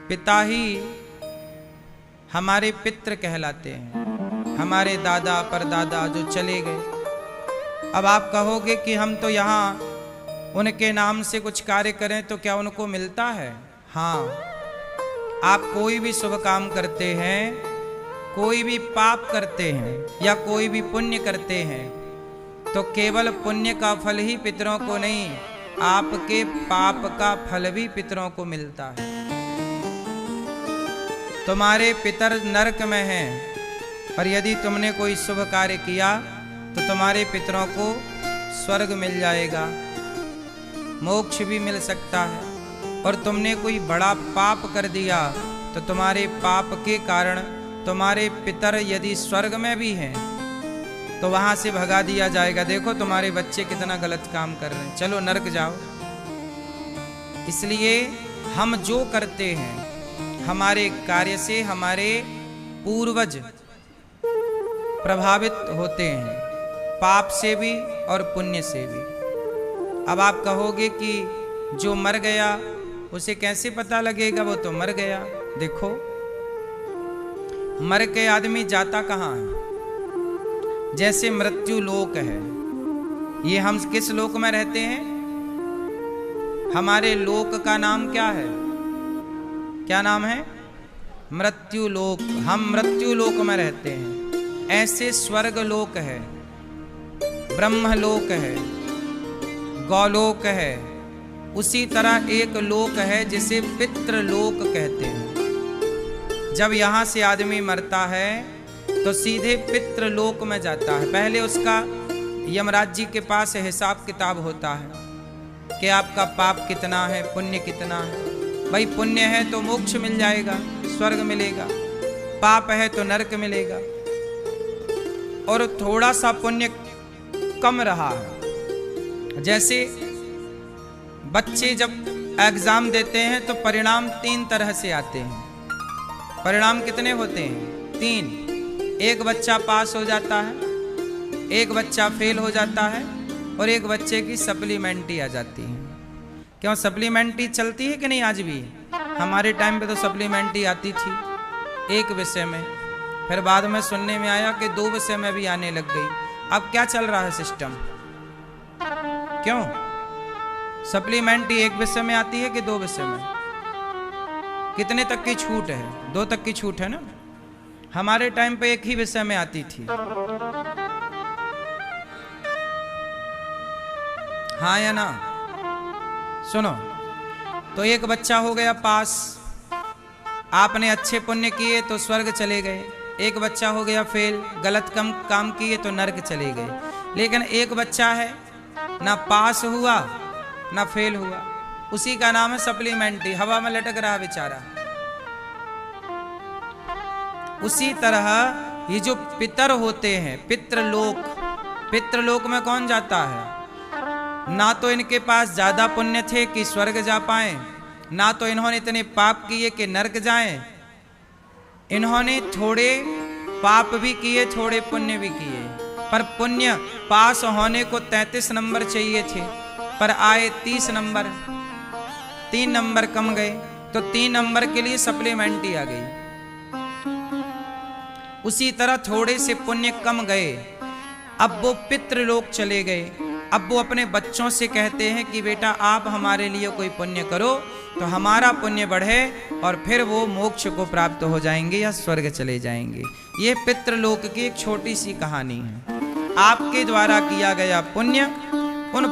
पिता ही हमारे पितृ कहलाते हैं, हमारे दादा परदादा जो चले गए। अब आप कहोगे कि हम तो यहाँ उनके नाम से कुछ कार्य करें तो क्या उनको मिलता है? हाँ, आप कोई भी शुभ काम करते हैं, कोई भी पाप करते हैं या कोई भी पुण्य करते हैं तो केवल पुण्य का फल ही पितरों को नहीं, आपके पाप का फल भी पितरों को मिलता है। तुम्हारे पितर नरक में हैं, पर यदि तुमने कोई शुभ कार्य किया तो तुम्हारे पितरों को स्वर्ग मिल जाएगा, मोक्ष भी मिल सकता है। और तुमने कोई बड़ा पाप कर दिया तो तुम्हारे पाप के कारण तुम्हारे पितर यदि स्वर्ग में भी हैं तो वहां से भगा दिया जाएगा। देखो तुम्हारे बच्चे कितना गलत काम कर रहे हैं, चलो नरक जाओ। इसलिए हम जो करते हैं हमारे कार्य से हमारे पूर्वज प्रभावित होते हैं, पाप से भी और पुण्य से भी। अब आप कहोगे कि जो मर गया उसे कैसे पता लगेगा, वो तो मर गया। देखो मर के आदमी जाता कहाँ है? जैसे मृत्यु लोक है, ये हम किस लोक में रहते हैं? हमारे लोक का नाम क्या है? क्या नाम है? मृत्यु लोक। हम मृत्यु लोक में रहते हैं। ऐसे स्वर्ग लोक है, ब्रह्मलोक है, गौलोक है, उसी तरह एक लोक है जिसे पितृलोक कहते हैं। जब यहाँ से आदमी मरता है तो सीधे पितृलोक में जाता है। पहले उसका यमराज जी के पास हिसाब किताब होता है कि आपका पाप कितना है, पुण्य कितना है। भाई पुण्य है तो मोक्ष मिल जाएगा, स्वर्ग मिलेगा, पाप है तो नरक मिलेगा। और थोड़ा सा पुण्य कम रहा है, जैसे बच्चे जब एग्जाम देते हैं तो परिणाम 3 तरह से आते हैं। परिणाम कितने होते हैं? 3। एक बच्चा पास हो जाता है, एक बच्चा फेल हो जाता है और एक बच्चे की सप्लीमेंट्री आ जाती है। क्यों सप्लीमेंट्री चलती है कि नहीं आज भी? हमारे टाइम पे तो सप्लीमेंट्री आती थी एक विषय में, फिर बाद में सुनने में आया कि 2 विषय में भी आने लग गई। अब क्या चल रहा है सिस्टम? क्यों सप्लीमेंट्री एक विषय में आती है कि 2 विषय में? कितने तक की छूट है? 2 तक की छूट है ना। हमारे टाइम पे एक ही विषय में आती थी। हाँ या ना? सुनो, तो एक बच्चा हो गया पास, आपने अच्छे पुण्य किए तो स्वर्ग चले गए। एक बच्चा हो गया फेल, गलत काम किए तो नरक चले गए। लेकिन एक बच्चा है ना पास हुआ ना फेल हुआ, उसी का नाम है सप्लीमेंट्री, हवा में लटक रहा बेचारा। उसी तरह ये जो पितर होते हैं, पितृलोक, पितृलोक में कौन जाता है? ना तो इनके पास ज्यादा पुण्य थे कि स्वर्ग जा पाए, ना तो इन्होंने इतने पाप किए कि नरक जाएं। इन्होंने थोड़े पाप भी किए, थोड़े पुण्य भी किए, पर पुण्य पास होने को 33 नंबर चाहिए थे, पर आए 30 नंबर, 3 नंबर कम गए, तो 3 नंबर के लिए सप्लीमेंट्री आ गई। उसी तरह थोड़े से पुण्य कम गए, अब वो पितृलोक चले गए। अब वो अपने बच्चों से कहते हैं कि बेटा आप हमारे लिए कोई पुण्य करो तो हमारा पुण्य बढ़े और फिर वो मोक्ष को प्राप्त हो जाएंगे या स्वर्ग चले जाएंगे। ये पितृलोक की एक छोटी सी कहानी है। आपके द्वारा किया गया पुण्य उन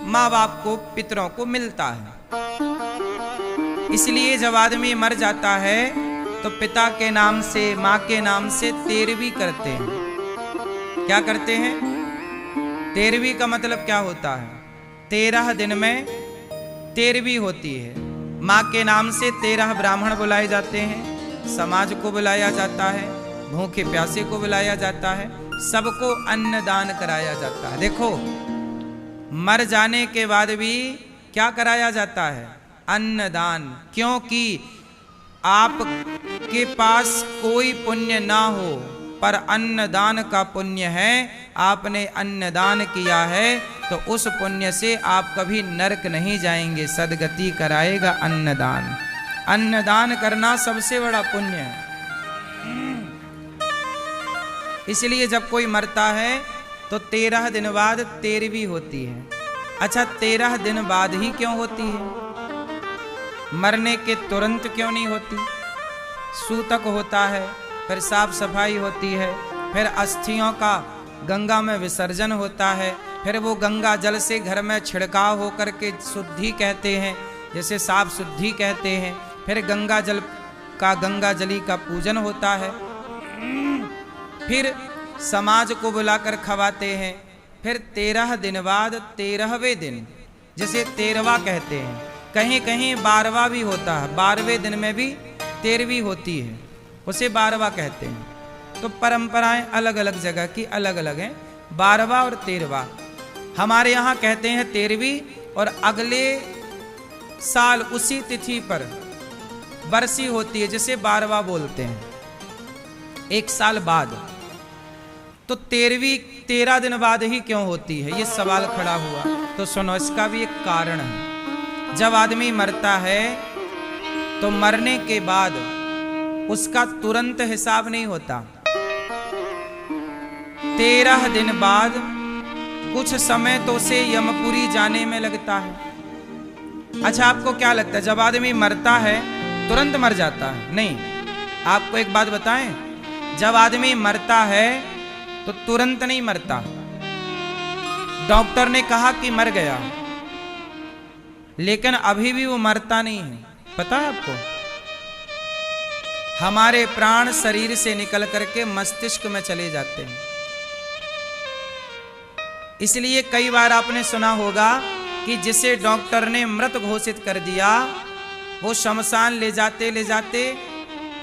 माँ बाप को, पितरों को मिलता है। इसलिए जब आदमी मर जाता है तो पिता के नाम से, माँ के नाम से 13वीं करते हैं। क्या करते हैं? 13वीं का मतलब क्या होता है? 13 दिन में 13वीं होती है। माँ के नाम से 13 ब्राह्मण बुलाए जाते हैं, समाज को बुलाया जाता है, भूखे प्यासे को बुलाया जाता है, सबको अन्नदान कराया जाता है। देखो मर जाने के बाद भी क्या कराया जाता है? अन्नदान। क्योंकि आपके पास कोई पुण्य ना हो पर अन्नदान का पुण्य है, आपने अन्नदान किया है तो उस पुण्य से आप कभी नरक नहीं जाएंगे, सदगति कराएगा अन्नदान। अन्नदान करना सबसे बड़ा पुण्य है। इसलिए जब कोई मरता है तो 13 दिन बाद 13वीं होती है। अच्छा, 13 दिन बाद ही क्यों होती है? मरने के तुरंत क्यों नहीं होती? सूतक होता है, फिर साफ सफाई होती है, फिर अस्थियों का गंगा में विसर्जन होता है, फिर वो गंगा जल से घर में छिड़काव होकर के शुद्धि कहते हैं, जैसे साफ शुद्धि कहते हैं। फिर गंगा जली का पूजन होता है, फिर समाज को बुलाकर खवाते हैं। फिर 13 दिन बाद 13वें दिन, जिसे 13वां कहते हैं, कहीं कहीं 12वां भी होता है। 12वें दिन में भी 13वीं होती है, उसे 12वां कहते हैं। तो परंपराएं अलग अलग जगह की अलग अलग हैं, 12वां और 13वां। हमारे यहाँ कहते हैं 13वीं, और अगले साल उसी तिथि पर बरसी होती है, जिसे 12वां बोलते हैं, एक साल बाद। तो 13 दिन बाद ही क्यों होती है, ये सवाल खड़ा हुआ। तो सुनो, इसका भी एक कारण है। जब आदमी मरता है तो मरने के बाद उसका तुरंत हिसाब नहीं होता। 13 दिन बाद कुछ समय तो उसे यमपुरी जाने में लगता है। अच्छा, आपको क्या लगता है, जब आदमी मरता है तुरंत मर जाता है? नहीं। आपको एक बात बताएं, जब आदमी मरता है तो तुरंत नहीं मरता। डॉक्टर ने कहा कि मर गया, लेकिन अभी भी वो मरता नहीं है। पता है आपको, हमारे प्राण शरीर से निकल करके मस्तिष्क में चले जाते हैं। इसलिए कई बार आपने सुना होगा कि जिसे डॉक्टर ने मृत घोषित कर दिया, वो शमशान ले जाते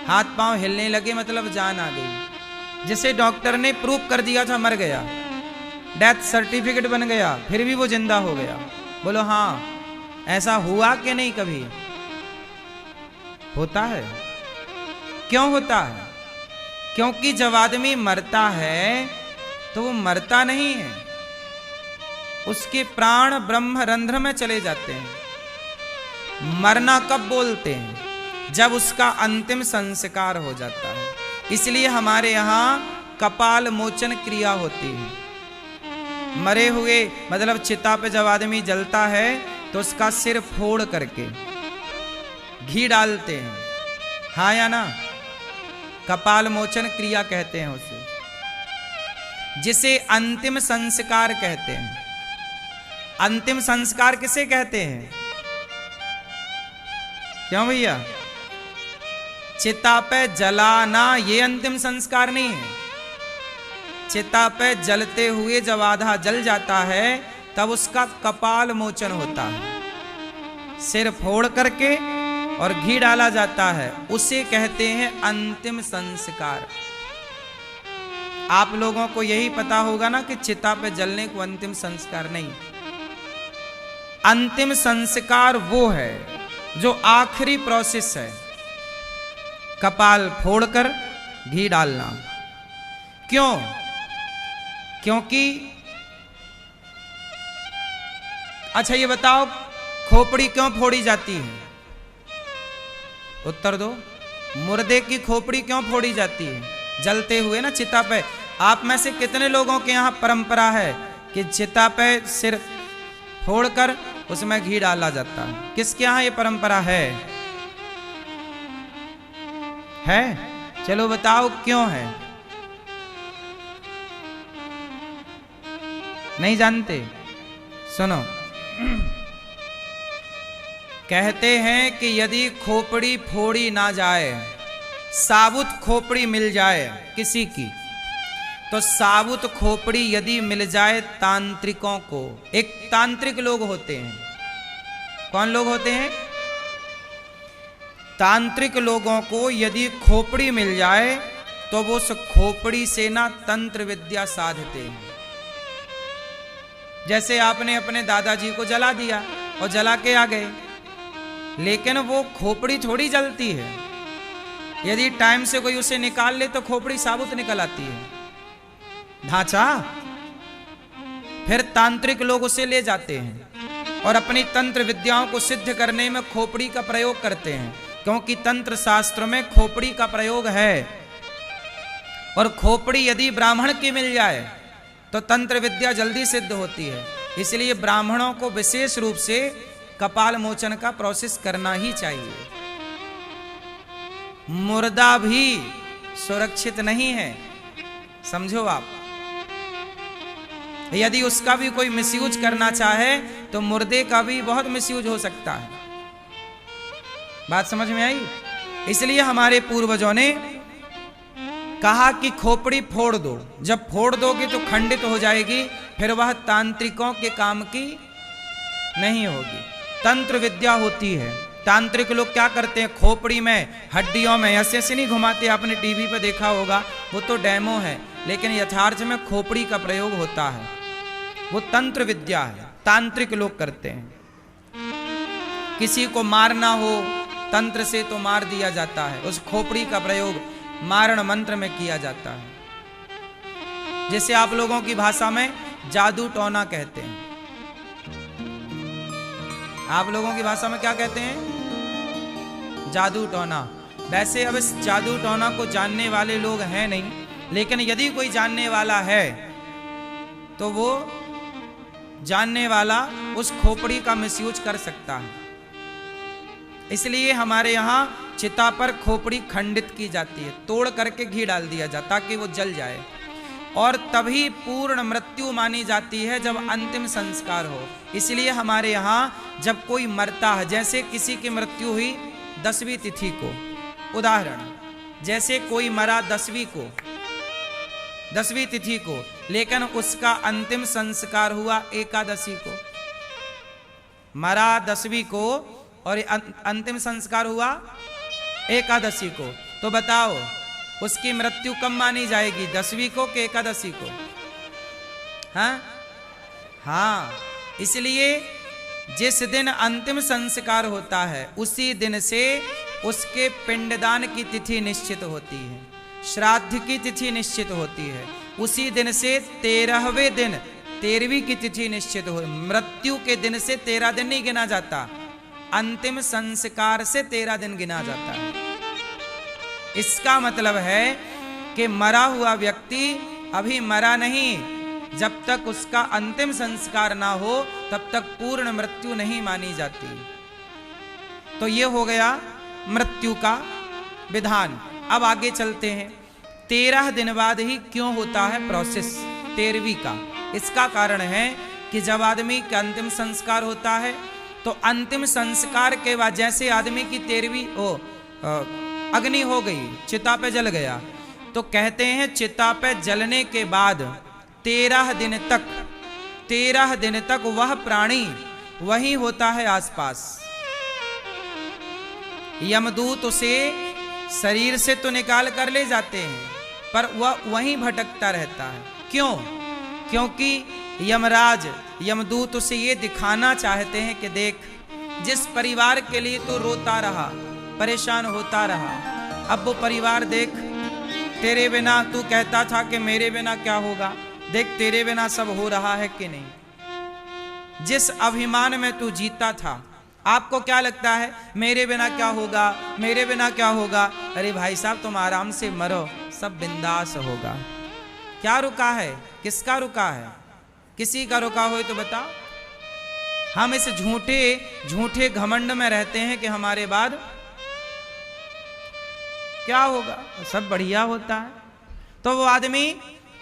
हाथ पांव हिलने लगे, मतलब जान आ गई। जिसे डॉक्टर ने प्रूफ कर दिया था मर गया, डेथ सर्टिफिकेट बन गया, फिर भी वो जिंदा हो गया। बोलो हाँ, ऐसा हुआ कि नहीं? कभी होता है। क्यों होता है? क्योंकि जब आदमी मरता है तो वो मरता नहीं है, उसके प्राण ब्रह्म रंध्र में चले जाते हैं। मरना कब बोलते हैं? जब उसका अंतिम संस्कार हो जाता है। इसलिए हमारे यहाँ कपाल मोचन क्रिया होती है। मरे हुए मतलब चिता पे जब आदमी जलता है तो उसका सिर फोड़ करके घी डालते हैं, हाँ या ना? कपाल मोचन क्रिया कहते हैं उसे, जिसे अंतिम संस्कार कहते हैं। अंतिम संस्कार किसे कहते हैं? क्यों भैया? चिता पे जलाना ये अंतिम संस्कार नहीं है। चिता पे जलते हुए जब आधा जल जाता है तब उसका कपाल मोचन होता है, सिर फोड़ करके और घी डाला जाता है, उसे कहते हैं अंतिम संस्कार। आप लोगों को यही पता होगा ना कि चिता पे जलने को अंतिम संस्कार नहीं। अंतिम संस्कार वो है जो आखिरी प्रोसेस है, कपाल फोड़कर घी डालना। क्यों? क्योंकि अच्छा ये बताओ, खोपड़ी क्यों फोड़ी जाती है? उत्तर दो। मुर्दे की खोपड़ी क्यों फोड़ी जाती है? जलते हुए ना चिता पे। आप में से कितने लोगों के यहाँ परंपरा है कि चिता पे सिर फोड़कर उसमें घी डाला जाता है? किसके यहाँ ये परंपरा है? चलो बताओ क्यों है? नहीं जानते? सुनो, कहते हैं कि यदि खोपड़ी फोड़ी ना जाए, साबुत खोपड़ी मिल जाए किसी की, तो साबुत खोपड़ी यदि मिल जाए तांत्रिकों को, एक तांत्रिक लोग होते हैं। कौन लोग होते हैं? तांत्रिक लोगों को यदि खोपड़ी मिल जाए तो वो उस खोपड़ी से ना तंत्र विद्या साधते हैं। जैसे आपने अपने दादाजी को जला दिया और जला के आ गए, लेकिन वो खोपड़ी थोड़ी जलती है। यदि टाइम से कोई उसे निकाल ले तो खोपड़ी साबुत निकल आती है, ढांचा। फिर तांत्रिक लोग उसे ले जाते हैं और अपनी तंत्र विद्याओं को सिद्ध करने में खोपड़ी का प्रयोग करते हैं। क्योंकि तंत्र शास्त्र में खोपड़ी का प्रयोग है, और खोपड़ी यदि ब्राह्मण की मिल जाए तो तंत्र विद्या जल्दी सिद्ध होती है। इसलिए ब्राह्मणों को विशेष रूप से कपाल मोचन का प्रोसेस करना ही चाहिए। मुर्दा भी सुरक्षित नहीं है, समझो आप। यदि उसका भी कोई मिसयूज करना चाहे तो मुर्दे का भी बहुत मिसयूज हो सकता है। बात समझ में आई? इसलिए हमारे पूर्वजों ने कहा कि खोपड़ी फोड़ दो। जब फोड़ दोगे तो खंडित हो जाएगी, फिर वह तांत्रिकों के काम की नहीं होगी। तंत्र विद्या होती है। तांत्रिक लोग क्या करते हैं, खोपड़ी में हड्डियों में ऐसे ऐसे नहीं घुमाते, आपने टीवी पे देखा होगा, वो तो डेमो है, लेकिन यथार्थ में खोपड़ी का प्रयोग होता है। वो तंत्र विद्या है, तांत्रिक लोग करते हैं। किसी को मारना हो तंत्र से तो मार दिया जाता है, उस खोपड़ी का प्रयोग मारण मंत्र में किया जाता है, जिसे आप लोगों की भाषा में जादू टोना कहते हैं। आप लोगों की भाषा में क्या कहते हैं? जादू टोना। वैसे अब इस जादू टोना को जानने वाले लोग हैं नहीं, लेकिन यदि कोई जानने वाला है तो वो जानने वाला उस खोपड़ी का मिसयूज कर सकता है। इसलिए हमारे यहाँ चिता पर खोपड़ी खंडित की जाती है, तोड़ करके घी डाल दिया जाता ताकि वो जल जाए, और तभी पूर्ण मृत्यु मानी जाती है जब अंतिम संस्कार हो। इसलिए हमारे यहाँ जब कोई मरता है, जैसे किसी की मृत्यु हुई 10वीं तिथि को, उदाहरण जैसे कोई मरा 10वीं तिथि को, लेकिन उसका अंतिम संस्कार हुआ एकादशी को। मरा 10वीं को और अंतिम संस्कार हुआ एकादशी को, तो बताओ उसकी मृत्यु कब मानी जाएगी, 10वीं को कि एकादशी को? हाँ, इसलिए जिस दिन अंतिम संस्कार होता है उसी दिन से उसके पिंडदान की तिथि निश्चित होती है, श्राद्ध की तिथि निश्चित होती है। उसी दिन से 13वें दिन 13वीं की तिथि निश्चित हो। मृत्यु के दिन से 13 दिन नहीं गिना जाता, अंतिम संस्कार से 13 दिन गिना जाता है। इसका मतलब है कि मरा हुआ व्यक्ति अभी मरा नहीं, जब तक उसका अंतिम संस्कार ना हो तब तक पूर्ण मृत्यु नहीं मानी जाती। तो ये हो गया मृत्यु का विधान। अब आगे चलते हैं, 13 दिन बाद ही क्यों होता है प्रोसेस 13वीं का? इसका कारण है कि जब आदमी का अंतिम संस्कार होता है तो अंतिम संस्कार के बाद जैसे आदमी की 13वीं अग्नि हो गई, चिता पे जल गया, तो कहते हैं चिता पे जलने के बाद 13 दिन तक वह प्राणी वही होता है आसपास। यमदूत उसे शरीर से तो निकाल कर ले जाते हैं, पर वह वहीं भटकता रहता है। क्यों? क्योंकि यमराज यमदूत उसे ये दिखाना चाहते हैं कि देख, जिस परिवार के लिए तो रोता रहा, परेशान होता रहा, अब वो परिवार देख, तेरे बिना तू कहता था कि मेरे बिना क्या होगा, देख तेरे बिना सब हो रहा है कि नहीं। जिस अभिमान में तू जीता था, आपको क्या लगता है मेरे बिना क्या होगा, मेरे बिना क्या होगा? अरे भाई साहब, तुम आराम से मरो, सब बिंदास होगा। क्या रुका है? किसका रुका है? किसी का रुका हो तो बताओ। हम इस झूठे घमंड में रहते हैं कि हमारे बाद क्या होगा, सब बढ़िया होता है। तो वो आदमी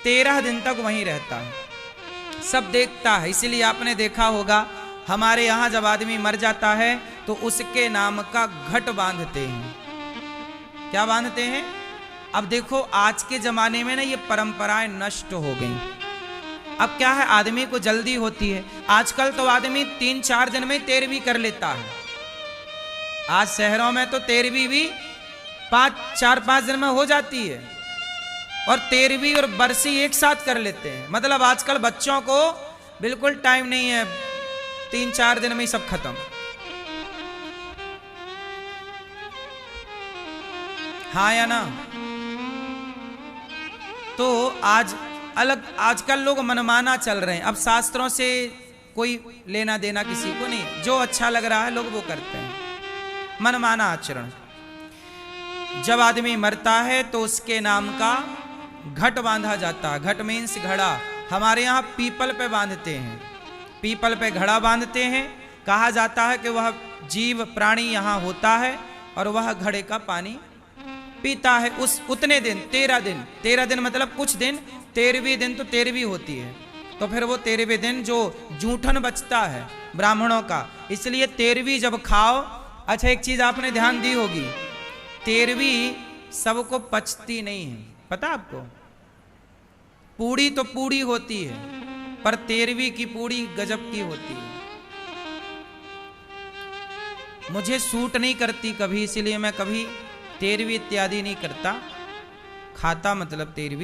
13 दिन तक वहीं रहता है, सब देखता है। इसीलिए आपने देखा होगा हमारे यहाँ जब आदमी मर जाता है तो उसके नाम का घट बांधते हैं। क्या बांधते हैं? अब देखो आज के जमाने में ना ये परंपराएं नष्ट हो गई। अब क्या है, आदमी को जल्दी होती है। आजकल तो आदमी 3-4 दिन में 13वीं कर लेता है। आज शहरों में तो 13वीं भी 4-5 दिन में हो जाती है, और 13वीं और बरसी एक साथ कर लेते हैं। मतलब आजकल बच्चों को बिल्कुल टाइम नहीं है, 3-4 दिन में ही सब खत्म। हाँ या ना? तो आजकल लोग मनमाना चल रहे हैं। अब शास्त्रों से कोई लेना देना किसी को नहीं, जो अच्छा लग रहा है लोग वो करते हैं, मनमाना आचरण। जब आदमी मरता है तो उसके नाम का घट बांधा जाता है। घट मीन्स घड़ा। हमारे यहाँ पीपल पे बांधते हैं, पीपल पे घड़ा बांधते हैं। कहा जाता है कि वह जीव प्राणी यहाँ होता है और वह घड़े का पानी पीता है। उस उतने दिन 13 दिन मतलब कुछ दिन, 13वीं दिन तो 13वीं होती है, तो फिर वो 13वें दिन जो जूठन बचता है ब्राह्मणों का, इसलिए 13वीं जब खाओ। अच्छा, एक चीज आपने ध्यान दी होगी, 13वीं सबको पचती नहीं है, पता आपको? पूड़ी तो पूड़ी होती है, पर 13वीं की पूड़ी गजब की होती है। मुझे सूट नहीं करती कभी, इसीलिए मैं कभी 13वीं इत्यादि नहीं करता। खाता मतलब 13वीं।